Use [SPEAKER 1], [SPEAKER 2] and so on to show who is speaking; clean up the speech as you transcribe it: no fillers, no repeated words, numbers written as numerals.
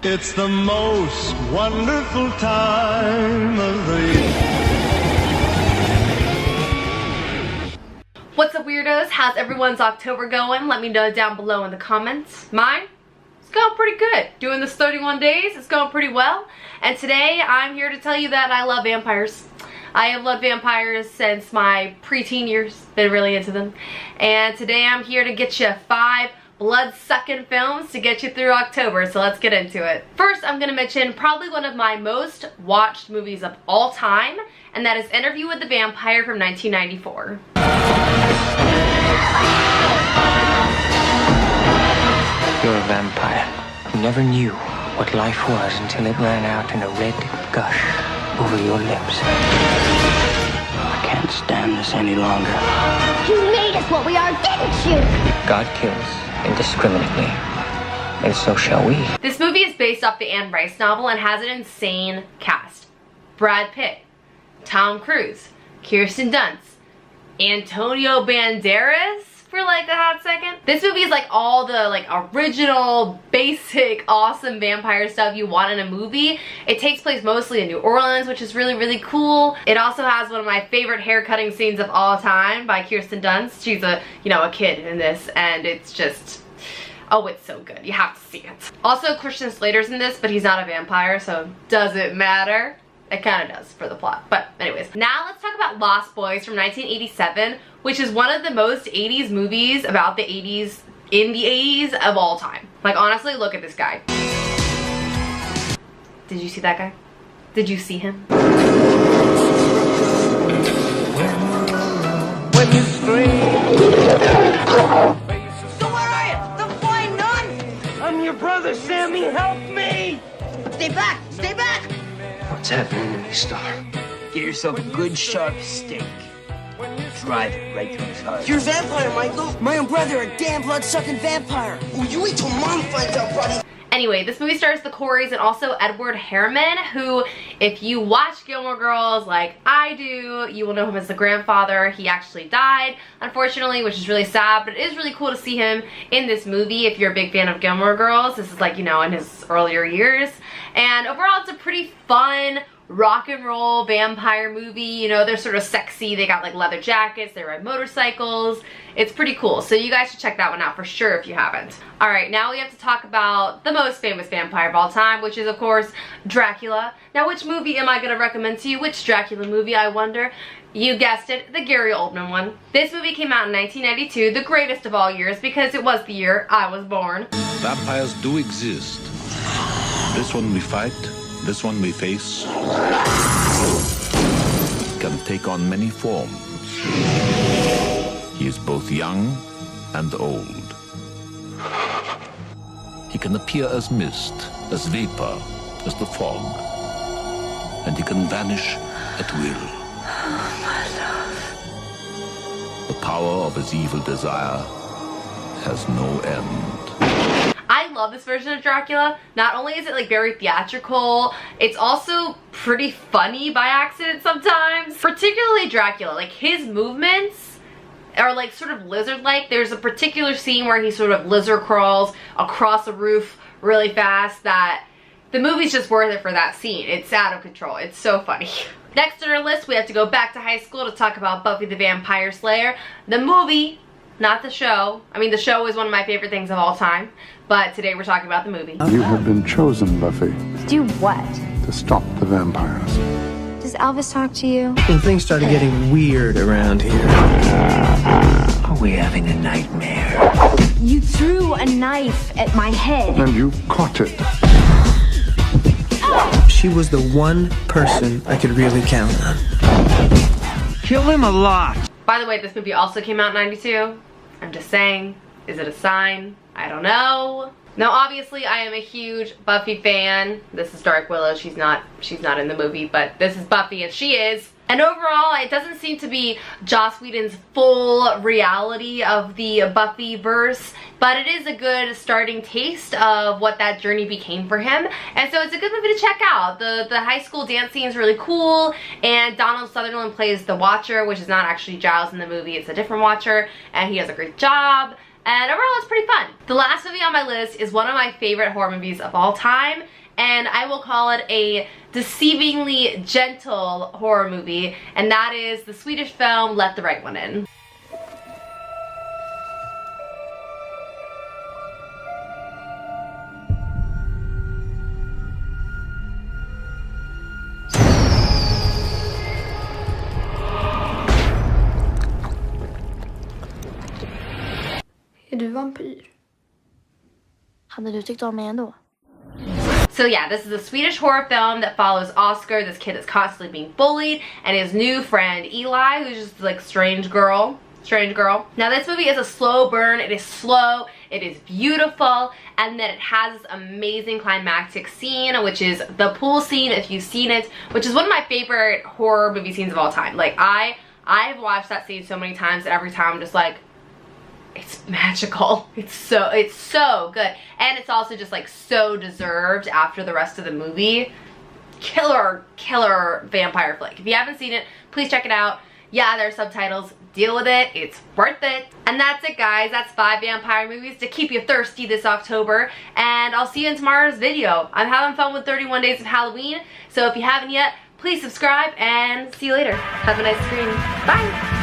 [SPEAKER 1] It's the most wonderful time of the year.
[SPEAKER 2] What's up, weirdos? How's everyone's October going? Let me know down below in the comments. Mine? It's going pretty good. Doing this 31 days, it's going pretty well. And today, I'm here to tell you that I love vampires. I have loved vampires since my preteen years. Been really into them. And today I'm here to get you 5 blood-sucking films to get you through October, so let's get into it. First, I'm gonna mention probably one of my most watched movies of all time, and that is Interview with the Vampire from 1994.
[SPEAKER 3] You're a vampire. You never knew what life was until it ran out in a red gush over your lips. I can't stand this any longer.
[SPEAKER 4] You made us what we are, didn't you?
[SPEAKER 3] God kills indiscriminately, and so shall we.
[SPEAKER 2] This movie is based off the Anne Rice novel and has an insane cast. Brad Pitt, Tom Cruise, Kirsten Dunst, Antonio Banderas for like a hot second. This movie is like all the like original, basic, awesome vampire stuff you want in a movie. It takes place mostly in New Orleans, which is really, really cool. It also has one of my favorite hair cutting scenes of all time by Kirsten Dunst. She's a kid in this, and it's just, oh, it's so good. You have to see it. Also, Christian Slater's in this, but he's not a vampire, so doesn't matter. It kind of does for the plot. But anyways, now let's talk about Lost Boys from 1987, which is one of the most 80s movies about the 80s, in the 80s of all time. Like, honestly, look at this guy. Did you see that guy? Did you see him?
[SPEAKER 3] When you scream.
[SPEAKER 5] So where are you? The flying nun?
[SPEAKER 3] I'm your brother, Sammy. Help me!
[SPEAKER 5] Stay back! Stay back!
[SPEAKER 3] What's happening to me, Star?
[SPEAKER 6] Get yourself a good sharp steak. Drive it right through his heart.
[SPEAKER 5] You're a vampire, Michael. My own brother, a damn blood-sucking vampire. Oh, you wait till Mom finds out, buddy.
[SPEAKER 2] Anyway, this movie stars the Coreys and also Edward Harriman, who, if you watch Gilmore Girls like I do, you will know him as the grandfather. He actually died, unfortunately, which is really sad, but it is really cool to see him in this movie if you're a big fan of Gilmore Girls. This is like, in his earlier years. And overall, it's a pretty fun rock and roll vampire movie. They're sort of sexy. They got like leather jackets. They ride motorcycles. It's pretty cool. So you guys should check that one out for sure if you haven't. All right, now we have to talk about the most famous vampire of all time, which is, of course, Dracula. Now, which movie am I going to recommend to you? Which Dracula movie, I wonder? You guessed it, the Gary Oldman one. This movie came out in 1992, the greatest of all years, because it was the year I was born.
[SPEAKER 7] Vampires do exist. This one we fight, this one we face. Can take on many forms. He is both young and old. He can appear as mist, as vapor, as the fog. And he can vanish at will. The power of his evil desire has no end.
[SPEAKER 2] I love this version of Dracula. Not only is it like very theatrical, it's also pretty funny by accident sometimes. Particularly Dracula, like his movements are like sort of lizard-like. There's a particular scene where he sort of lizard crawls across a roof really fast that the movie's just worth it for that scene. It's out of control. It's so funny. Next on our list, we have to go back to high school to talk about Buffy the Vampire Slayer. The movie, not the show. I mean, the show is one of my favorite things of all time, but today we're talking about the movie.
[SPEAKER 8] You have been chosen, Buffy,
[SPEAKER 4] Do what?
[SPEAKER 8] to stop the vampires.
[SPEAKER 4] Does Elvis talk to you?
[SPEAKER 6] When things started getting weird around here. Are we having a nightmare?
[SPEAKER 4] You threw a knife at my head.
[SPEAKER 8] And you caught it.
[SPEAKER 6] She was the one person I could really count on. Kill him a lot.
[SPEAKER 2] By the way, this movie also came out in 92. I'm just saying, is it a sign? I don't know. Now, obviously, I am a huge Buffy fan. This is Dark Willow. She's not in the movie, but this is Buffy, and she is. And overall, it doesn't seem to be Joss Whedon's full reality of the Buffyverse, but it is a good starting taste of what that journey became for him. And so it's a good movie to check out. The high school dance scene is really cool, and Donald Sutherland plays the Watcher, which is not actually Giles in the movie, it's a different Watcher, and he does a great job. and overall it's pretty fun. The last movie on my list is one of my favorite horror movies of all time, and I will call it a deceivingly gentle horror movie, and that is the Swedish film Let the Right One In.
[SPEAKER 9] Är du vampyr? Hade du tyckt om mig ändå?
[SPEAKER 2] So yeah, this is a Swedish horror film that follows Oscar, this kid that's constantly being bullied, and his new friend Eli, who's just like strange girl. Now this movie is a slow burn. It is slow, it is beautiful, and then it has this amazing climactic scene, which is the pool scene, if you've seen it, which is one of my favorite horror movie scenes of all time. Like I've watched that scene so many times that every time I'm just like, it's magical. It's so good. And it's also just like so deserved after the rest of the movie. Killer vampire flick. If you haven't seen it, please check it out. Yeah, there are subtitles. Deal with it. It's worth it. And that's it, guys. That's 5 vampire movies to keep you thirsty this October. And I'll see you in tomorrow's video. I'm having fun with 31 Days of Halloween. So if you haven't yet, please subscribe and see you later. Have a nice screen. Bye.